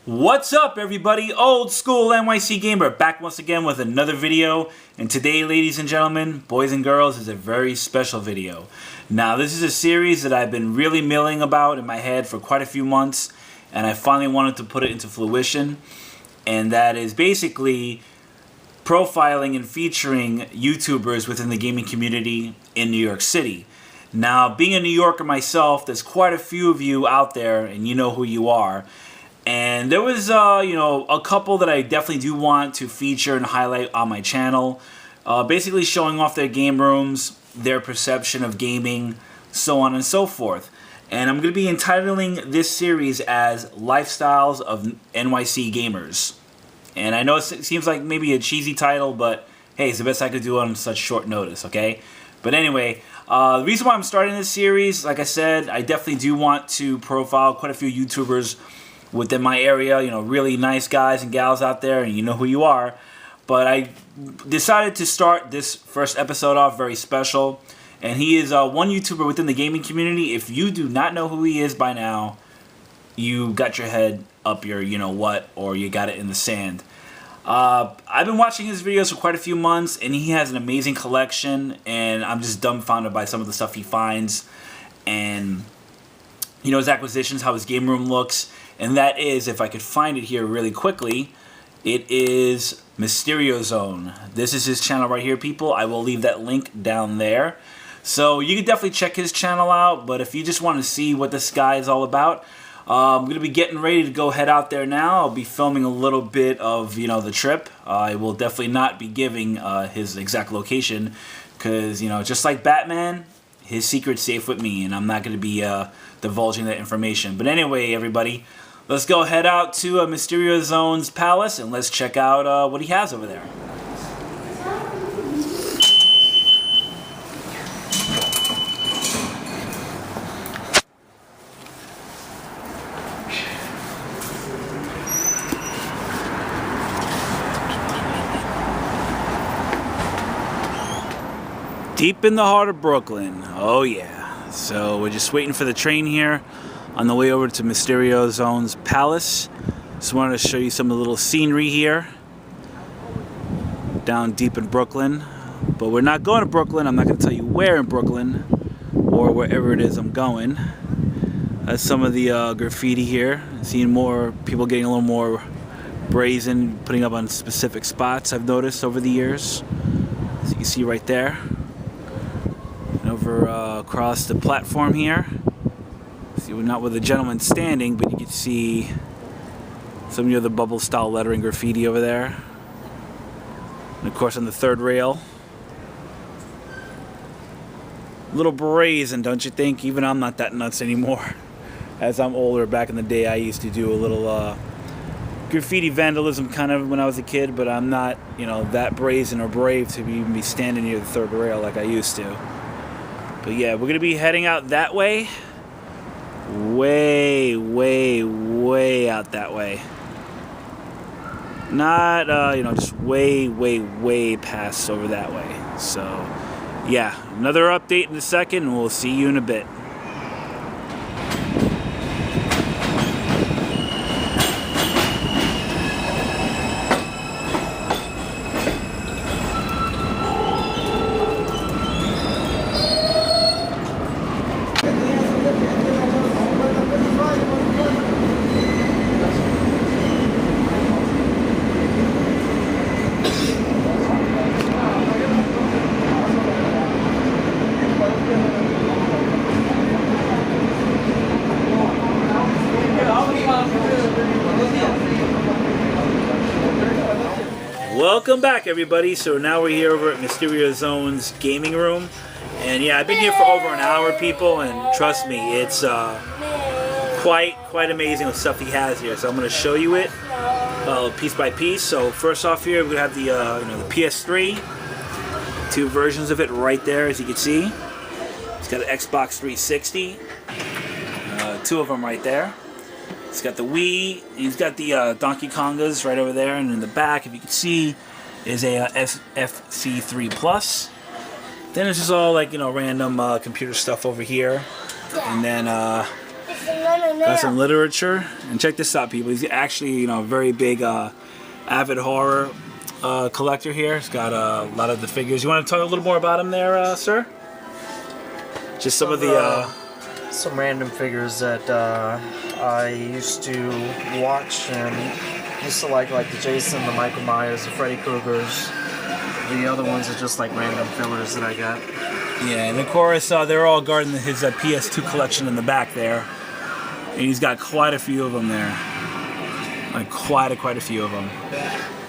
What's up, everybody? Old School NYC Gamer back once again with another video. And today, ladies and gentlemen, boys and girls, is a very special video. Now, this is a series that I've been really milling about in my head for quite a few months, and I finally wanted to put it into fruition. And that is basically profiling and featuring YouTubers within the gaming community in New York City. Now, being a New Yorker myself, there's quite a few of you out there, and you know who you are. And there was, a couple that I definitely do want to feature and highlight on my channel. Basically showing off their game rooms, their perception of gaming, so on and so forth. And I'm going to be entitling this series as Lifestyles of N.Y.C Gamers. And I know it seems like maybe a cheesy title, but hey, it's the best I could do on such short notice, okay? But anyway, the reason why I'm starting this series, like I said, I definitely do want to profile quite a few YouTubers within my area, really nice guys and gals out there, and you know who you are. But I decided to start this first episode off very special, and he is one YouTuber within the gaming community. If you do not know who he is by now, you got your head up your you-know-what, or you got it in the sand. I've been watching his videos for quite a few months, and he has an amazing collection, and I'm just dumbfounded by some of the stuff he finds, and his acquisitions, how his game room looks. And that is, if I could find it here really quickly, it is Mysteriozone. This is his channel right here, people. I will leave that link down there. So you can definitely check his channel out, but if you just want to see what this guy is all about, I'm going to be getting ready to go head out there now. I'll be filming a little bit of, the trip. I will definitely not be giving his exact location because, just like Batman, his secret's safe with me, and I'm not going to be divulging that information. But anyway, everybody, let's go head out to Mysteriozone's palace, and let's check out what he has over there. Deep in the heart of Brooklyn. Oh yeah. So we're just waiting for the train here on the way over to Mysteriozone's palace. Just wanted to show you some of the little scenery here down deep in Brooklyn. But we're not going to Brooklyn. I'm not going to tell you where in Brooklyn or wherever it is I'm going. That's some of the graffiti here. Seeing more people getting a little more brazen, putting up on specific spots I've noticed over the years. As you can see right there. And over across the platform here. See, we're not with the gentleman standing, but you can see some of the bubble style lettering graffiti over there. And of course on the third rail. A little brazen, don't you think? Even I'm not that nuts anymore. As I'm older, back in the day I used to do a little graffiti vandalism kind of when I was a kid, but I'm not, that brazen or brave to even be standing near the third rail like I used to. But yeah, we're going to be heading out that way. Way, way, way out that way. Not, just way, way, way past over that way. So, yeah, another update in a second, and we'll see you in a bit. Welcome back, everybody. So now we're here over at Mysteriozone's gaming room, and yeah, I've been here for over an hour, people, and trust me, it's quite amazing what stuff he has here. So I'm going to show you it piece by piece. So first off, here we have the the PS3, two versions of it right there, as you can see. It's got an Xbox 360, two of them right there. He's got the Wii, he's got the Donkey Kongas right over there, and in the back, if you can see, is a FC3 Plus. Then it's just all like, random computer stuff over here. And then Got some literature, and check this out, people. He's actually, you know, a very big avid horror collector here. He's got a lot of the figures. You want to talk a little more about him there, sir? Just some of the some random figures that I used to watch and used to like the Jason, the Michael Myers, the Freddy Kruegers. The other ones are just like random fillers that I got. Yeah, and of course they're all guarding his PS2 collection in the back there, and he's got quite a few of them there, like quite a few of them.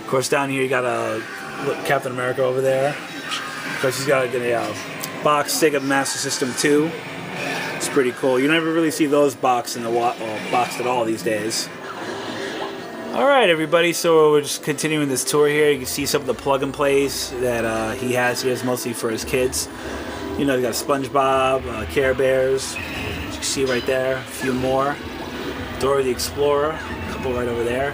Of course, down here you got a Captain America over there. Of course, he's got a box Sega Master System 2. It's pretty cool. You never really see those boxed at all these days. Alright everybody, so we're just continuing this tour here. You can see some of the plug and plays that he has here. It's mostly for his kids. You know, you got SpongeBob, Care Bears, as you can see right there, a few more. Dora the Explorer, a couple right over there.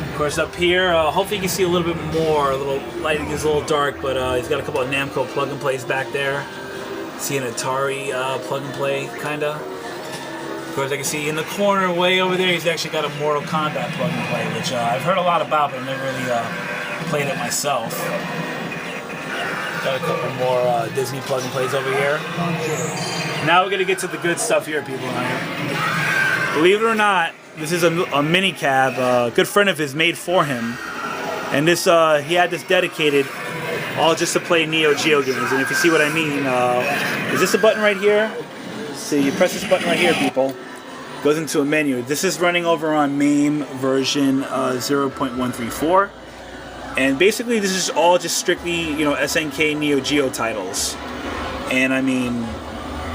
Of course up here, hopefully you can see a little bit more. A little lighting is a little dark, but he's got a couple of Namco plug and plays back there. See an Atari plug and play, kinda. Of course, I can see in the corner way over there, he's actually got a Mortal Kombat plug and play, which I've heard a lot about, but I've never really played it myself. Got a couple more Disney plug and plays over here. Now we're gonna get to the good stuff here, people. Believe it or not, this is a mini cab. A good friend of his made for him, and this he had this dedicated all just to play Neo Geo games. And if you see what I mean, is this a button right here? So you press this button right here, people. Goes into a menu. This is running over on MAME version 0.134, and basically this is all just strictly, you know, SNK Neo Geo titles. And I mean,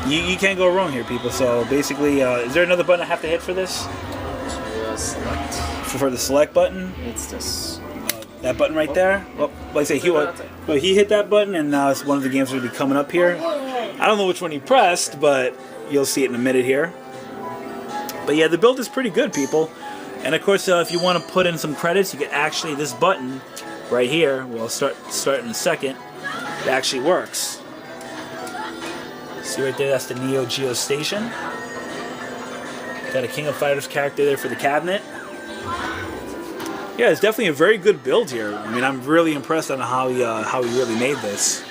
you can't go wrong here, people. So basically, is there another button I have to hit for this? Select. For the select button? It's this. That button right there. Well, like I say, he hit that button, and now it's one of the games that will be coming up here. I don't know which one he pressed, but you'll see it in a minute here. But yeah, the build is pretty good, people. And of course, if you want to put in some credits, you can actually, this button right here, we'll start in a second, it actually works. See right there, that's the Neo Geo station. Got a King of Fighters character there for the cabinet. Yeah, it's definitely a very good build here. I mean, I'm really impressed on how he really made this.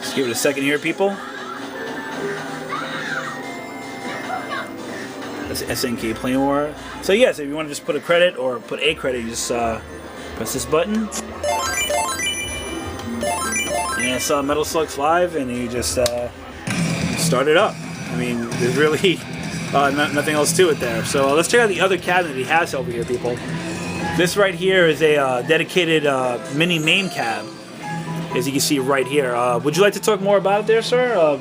Just give it a second here, people. That's SNK Plane War. So yes, if you want to just put a credit or put a credit, you just press this button. And it's Metal Slug 5, and you just start it up. I mean, there's really nothing else to it there. So let's check out the other cabinet he has over here, people. This right here is a dedicated mini MAME cab, as you can see right here. Would you like to talk more about it there, sir?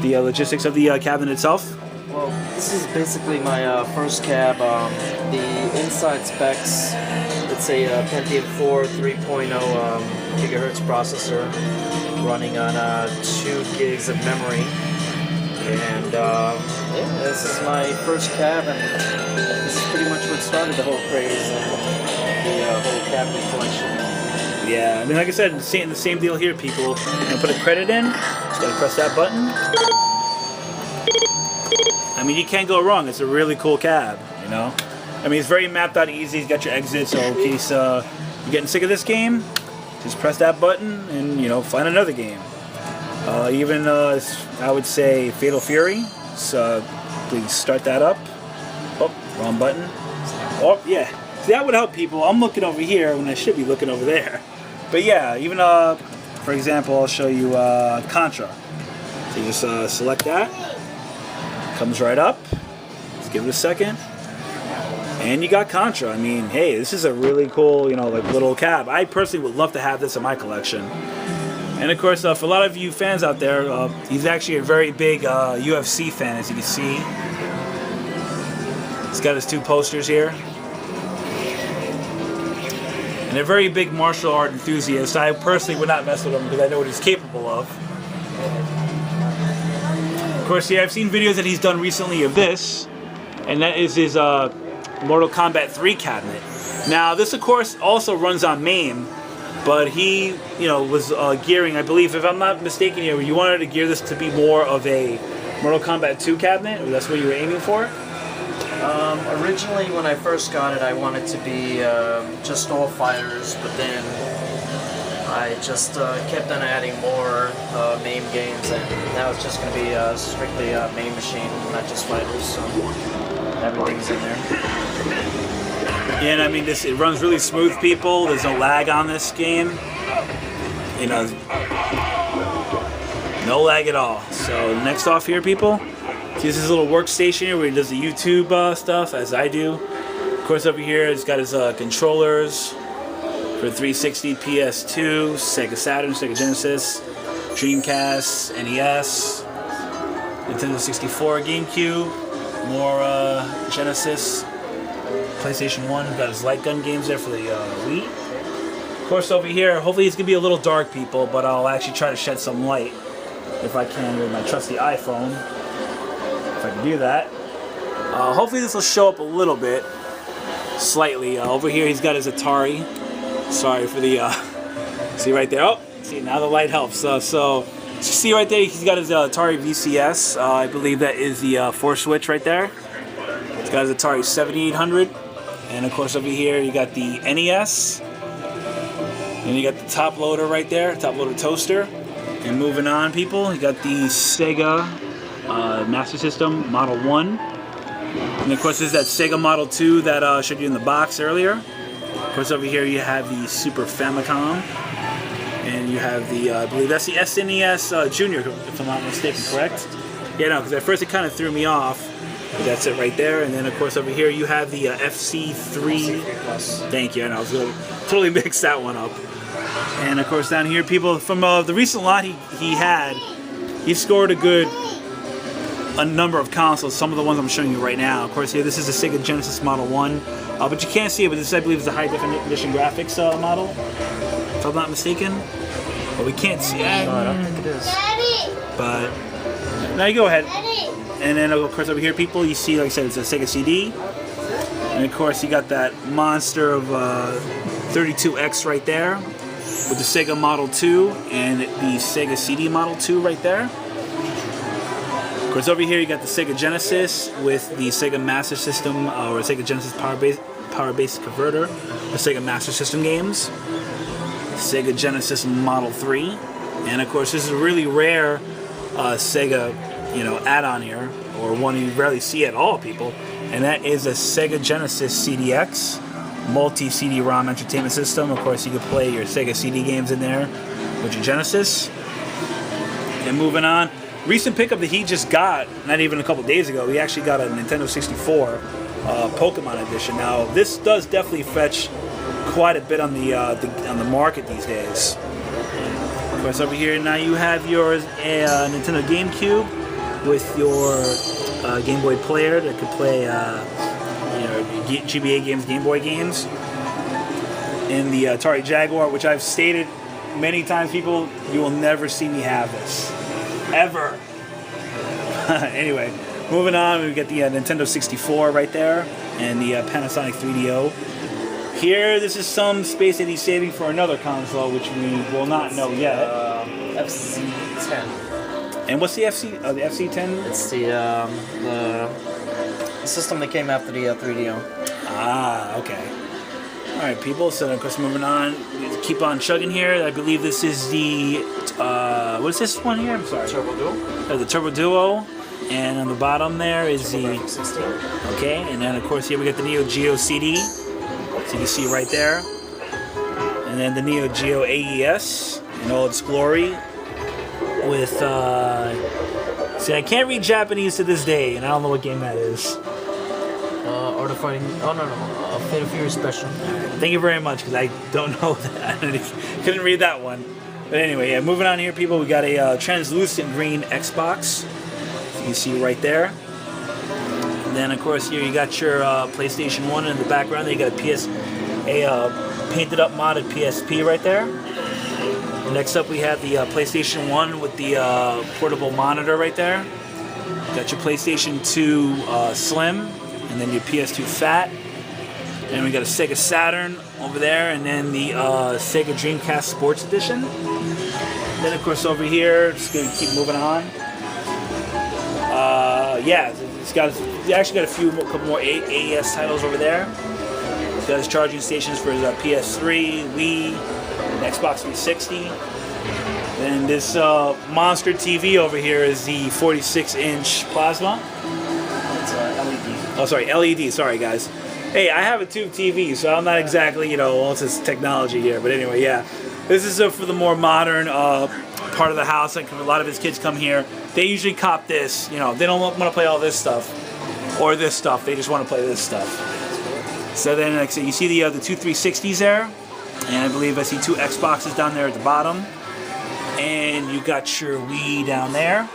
The logistics of the cabinet itself? Well, this is basically my first cab. The inside specs, it's a Pentium 4 3.0 gigahertz processor running on 2 gigs of memory. And yeah, this is my first cab, and this is pretty much what started the whole craze and the whole cabinet collection. Yeah, I mean, like I said, the same deal here, people. You're gonna put a credit in, just gotta press that button. I mean, you can't go wrong. It's a really cool cab, you know? I mean, it's very mapped out easy. It's got your exit, so in case you're getting sick of this game, just press that button and, you know, find another game. Even, I would say, Fatal Fury. So, please start that up. Oh, wrong button. Oh, yeah. See, that would help, people. I'm looking over here when I should be looking over there. But yeah, even, for example, I'll show you Contra. So you just select that. Comes right up. Let's give it a second. And you got Contra. I mean, hey, this is a really cool, you know, like little cab. I personally would love to have this in my collection. And of course, for a lot of you fans out there, he's actually a very big UFC fan, as you can see. He's got his 2 posters here. And a very big martial art enthusiast. I personally would not mess with him because I know what he's capable of. Of course, yeah, I've seen videos that he's done recently of this, and that is his Mortal Kombat 3 cabinet. Now, this, of course, also runs on MAME, But he, you know, was gearing, I believe, if I'm not mistaken here, you wanted to gear this to be more of a Mortal Kombat 2 cabinet, or that's what you were aiming for? Originally, when I first got it, I wanted to be just all fighters, but then I just kept on adding more MAME games, and now it's just going to be strictly MAME machine, not just fighters, so everything's in there. Yeah, and I mean, it runs really smooth, people. There's no lag on this game. You know, no lag at all. So next off here, people, see this is a little workstation here where he does the YouTube stuff, as I do. Of course, over here, it's got his controllers for 360, PS2, Sega Saturn, Sega Genesis, Dreamcast, NES, Nintendo 64, GameCube, more Genesis, PlayStation 1. Got his light gun games there for the Wii. Of course, over here, hopefully it's going to be a little dark, people, but I'll actually try to shed some light if I can with my trusty iPhone. If I can do that. Hopefully this will show up a little bit, slightly. Over here, he's got his Atari. Sorry for the, see right there. Oh, see, now the light helps. So you see right there, he's got his Atari VCS. I believe that is the 4-switch right there. He's got his Atari 7800. And of course over here, you got the NES. And you got the top loader right there, top loader toaster. And moving on, people, you got the Sega Master System Model 1. And of course there's that Sega Model 2 that I showed you in the box earlier. Of course over here you have the Super Famicom. And you have the, I believe that's the SNES Junior, if I'm not mistaken, correct? Yeah, no, because at first it kind of threw me off. But that's it right there. And then of course over here you have the FC3 Plus. Thank you, and I was going to totally mix that one up. And of course down here, people, from the recent lot he had, he scored a number of consoles, some of the ones I'm showing you right now. Of course here, this is the Sega Genesis Model 1, but you can't see it, but this I believe is a high definition graphics model, if I'm not mistaken. But we can't see it. No, I don't think it is. But, now you go ahead. And then of course over here, people, you see, like I said, it's a Sega CD. And of course you got that monster of 32X right there, with the Sega Model 2 and the Sega CD Model 2 right there. Of course, over here you got the Sega Genesis with the Sega Master System or Sega Genesis power-based converter, the Sega Master System games, Sega Genesis Model 3, and of course this is a really rare Sega, you know, add-on here, or one you rarely see at all, people, and that is a Sega Genesis CDX. Multi-CD-ROM entertainment system. Of course, you can play your Sega CD games in there with your Genesis. And moving on, recent pickup that he just got, not even a couple days ago, he actually got a Nintendo 64 Pokemon edition. Now, this does definitely fetch quite a bit on the market these days. Of course, over here now you have your Nintendo GameCube with your Game Boy player that could play GBA games, Game Boy games, and the Atari Jaguar, which I've stated many times, people, you will never see me have this. Ever. Anyway, moving on, we get the Nintendo 64 right there, and the Panasonic 3DO. Here, this is some space that he's saving for another console, which we will not know yet. FC10. And what's the the FC10? It's the system that came after the 3DO. Ah, okay. Alright, people, so of course moving on, we keep on chugging here. I believe this is the, what's this one here? I'm sorry. Turbo Duo. The Turbo Duo. And on the bottom there is the, okay, and then of course here we got the Neo Geo CD. So you can see right there. And then the Neo Geo AES in all its glory. With, see, I can't read Japanese to this day, and I don't know what game that is. Art of Fighting. Oh no, Fate of Fury Special. Thank you very much, because I don't know that. Couldn't read that one. But anyway, yeah, moving on here, people, we got a translucent green Xbox. So you can see right there. And then, of course, here you got your PlayStation 1 in the background. There you got a painted up modded PSP right there. Next up, we have the PlayStation 1 with the portable monitor right there. Got your PlayStation 2 Slim, and then your PS2 Fat. And we got a Sega Saturn over there, and then the Sega Dreamcast Sports Edition. Then, of course, over here, just gonna keep moving on. Yeah, it's actually got a couple more AES titles over there. It's got his charging stations for his PS3, Wii, Xbox 360. Then this monster TV over here is the 46-inch plasma. It's LED. Oh, sorry, LED. Sorry, guys. Hey, I have a tube TV, so I'm not exactly, you know, all this technology here. But anyway, yeah. This is for the more modern part of the house. Like, a lot of his kids come here. They usually cop this. You know, they don't want to play all this stuff or this stuff. They just want to play this stuff. So then, like I said, you see the two 360s there. And I believe I see two Xboxes down there at the bottom. And you got your Wii down there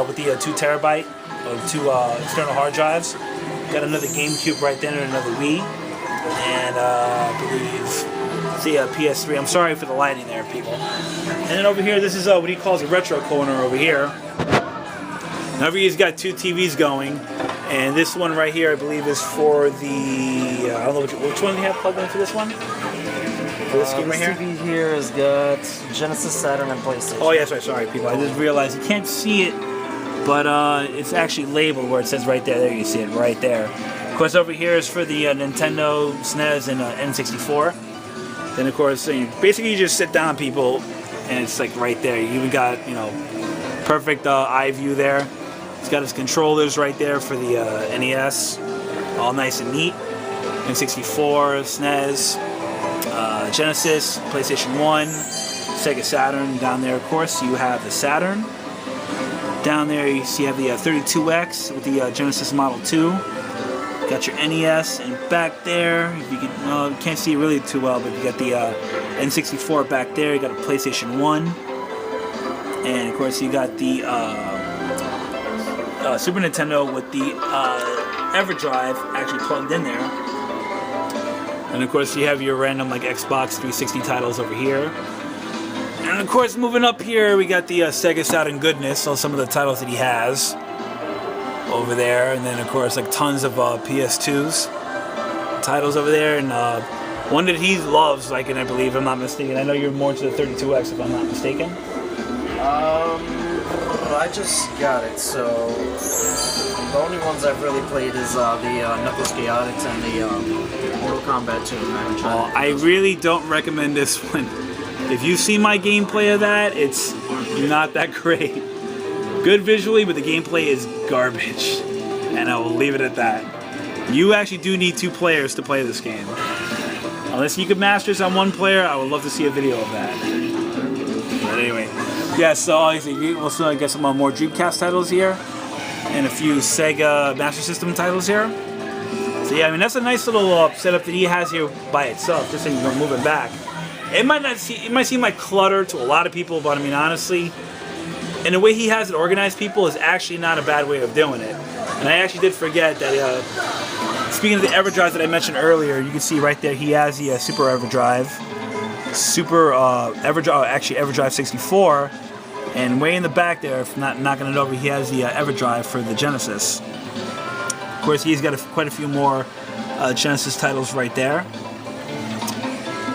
with the 2 terabyte or 2 external hard drives. Got another GameCube right there and another Wii. And I believe the PS3. I'm sorry for the lighting there, people. And then over here, this is what he calls a retro corner over here. Now, over here's got 2 TVs going. And this one right here, I believe, is for the... I don't know which one do you have plugged in for this one? For this game right here? TV here has got Genesis, Saturn, and PlayStation. Oh, yes, right. Sorry, people. I just realized you can't see it, but it's actually labeled where it says right there. There you see it right there. Of course, over here is for the Nintendo, SNES, and N64. Then, of course, basically you just sit down, people, and it's like right there. You even got, you know, perfect eye view there. It's got his controllers right there for the NES, all nice and neat. N64, SNES, Genesis, PlayStation 1, Sega Saturn. Down there, of course, you have the Saturn. Down there, you see you have the 32X with the Genesis Model 2. Got your NES, and back there, if you can, you can't see it really too well, but you got the N64 back there. You got a PlayStation 1, and of course, you got the Super Nintendo with the EverDrive actually plugged in there. And of course, you have your random like Xbox 360 titles over here. And of course, moving up here, we got the Sega Saturn goodness, so some of the titles that he has over there. And then, of course, like tons of PS2s titles over there. And one that he loves, like, and I believe, if I'm not mistaken. I know you're more into the 32X, if I'm not mistaken. I just got it, so the only ones I've really played is the Knuckles Chaotix and the Mortal Kombat 2. I really don't recommend this one. If you see my gameplay of that, it's not that great. Good visually, but the gameplay is garbage. And I will leave it at that. You actually do need 2 players to play this game. Unless you can master this on 1 player, I would love to see a video of that. But anyway, yeah, so obviously we'll also get some more Dreamcast titles here. And a few Sega Master System titles here. So yeah, I mean, that's a nice little setup that he has here by itself, just so you can move it back. It might seem like clutter to a lot of people, but I mean, honestly, and the way he has it organized, people, is actually not a bad way of doing it. And I actually did forget that, speaking of the EverDrive that I mentioned earlier, you can see right there he has the Super EverDrive, EverDrive 64, and way in the back there, if not knocking it over, he has the EverDrive for the Genesis. Of course, he's got quite a few more Genesis titles right there.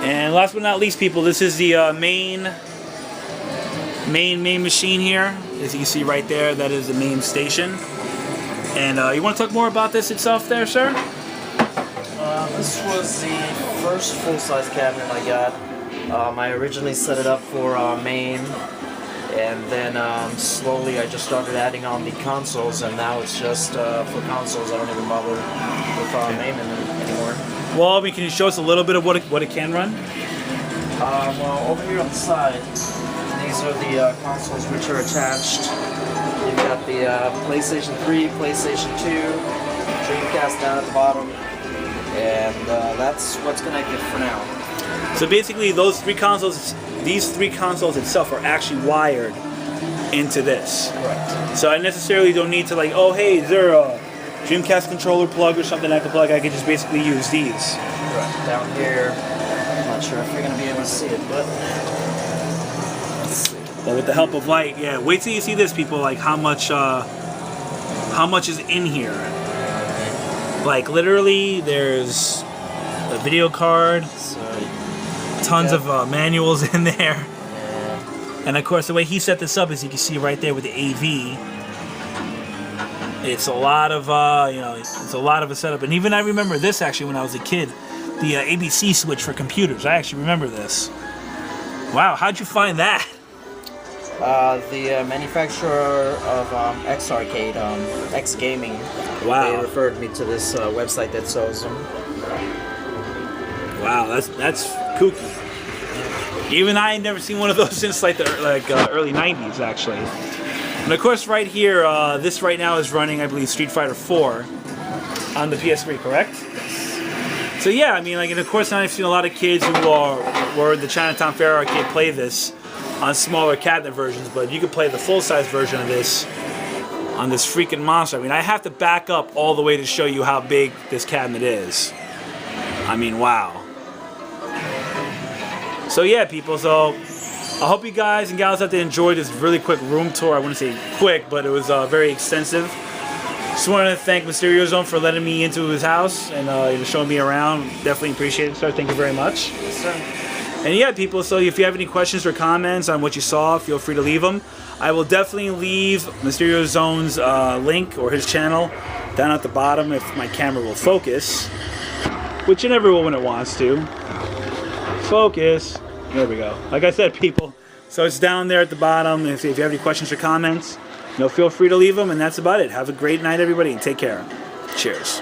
And last but not least, people, this is the main machine here. As you can see right there, that is the main station. And you want to talk more about this itself there, sir? This was the first full-size cabinet I got. I originally set it up for main, and then slowly I just started adding on the consoles, and now it's just for consoles. I don't even bother with main anymore. Well, I mean, can you show us a little bit of what it can run? Well, over here on the side, these are the consoles which are attached. You've got the PlayStation 3, PlayStation 2, Dreamcast down at the bottom, and that's what's connected for now. So basically, these 3 consoles itself are actually wired into this. Correct. So I necessarily don't need to, like, oh, hey, is there a Dreamcast controller plug or something I can plug? I can just basically use these. Right. Down here, I'm not sure if you're going to be able to see it, but let's see. But with the help of light, yeah. Wait till you see this, people. Like how much is in here? Like literally, there's a video card, So, tons of manuals in there. yeah. And of course, the way he set this up is you can see right there with the AV. It's a lot of, it's a lot of a setup. And even I remember this actually when I was a kid, the ABC switch for computers. I actually remember this. Wow, how'd you find that? The manufacturer of X Arcade, X Gaming. Wow. They referred me to this website that sells them. Wow, that's kooky. Even I had never seen one of those since like the early 90s, actually. And of course, right here, this right now is running, I believe, Street Fighter 4 on the PS3, correct? So yeah, I mean, like, and of course, now I've seen a lot of kids who were at the Chinatown Fair Arcade play this on smaller cabinet versions, but you could play the full-size version of this on this freaking monster. I mean, I have to back up all the way to show you how big this cabinet is. I mean, wow. So yeah, people, so I hope you guys and gals out there enjoyed this really quick room tour. I wouldn't say quick, but it was very extensive. Just wanted to thank Mysteriozone for letting me into his house and showing me around. Definitely appreciate it, sir. Thank you very much. Yes, sir. And yeah, people, so if you have any questions or comments on what you saw, feel free to leave them. I will definitely leave Mysteriozone's link or his channel down at the bottom if my camera will focus, which it never will when it wants to. Focus. There we go. Like I said, people, so it's down there at the bottom. If you have any questions or comments, feel free to leave them, and that's about it. Have a great night, everybody, and take care. Cheers.